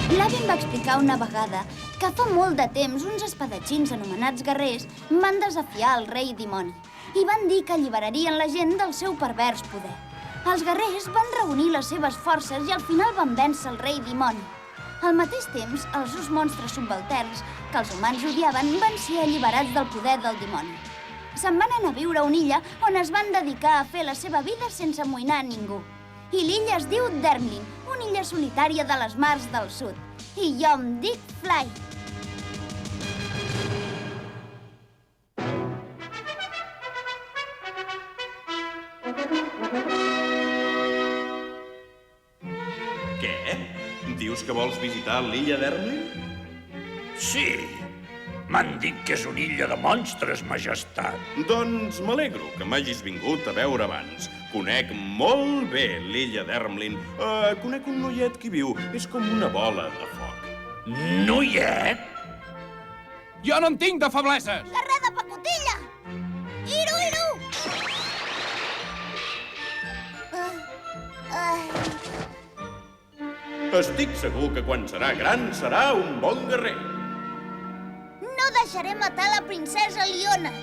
L'avi em va explicar una vegada que fa molt de temps uns espadatxins anomenats guerrers van desafiar el rei dimoni i van dir que alliberarien la gent del seu pervers poder. Els guerrers van reunir les seves forces i al final van vèncer el rei dimoni. Al mateix temps, els dos monstres subalterns que els humans odiaven van ser alliberats del poder del dimoni. Se'n van anar a viure a una illa on es van dedicar a fer la seva vida sense amoïnar a ningú. I l'illa es diu Dermlin, una illa solitària de les mars del sud. I jo em dic Fly. Què? Dius que vols visitar l'illa d'Ermlin? Sí, m'han dit que és una illa de monstres, majestat. Doncs m'alegro que m'hagis vingut a veure abans. Conec molt bé l'illa d'Ermlin. Conec un noiet que hi viu. És com una bola de foc. Noiet? Jo no en tinc de febleses! Carrer de pacotilla! Iru, iru! Estic segur que quan serà gran serà un bon guerrer. No deixaré matar la princesa Liona.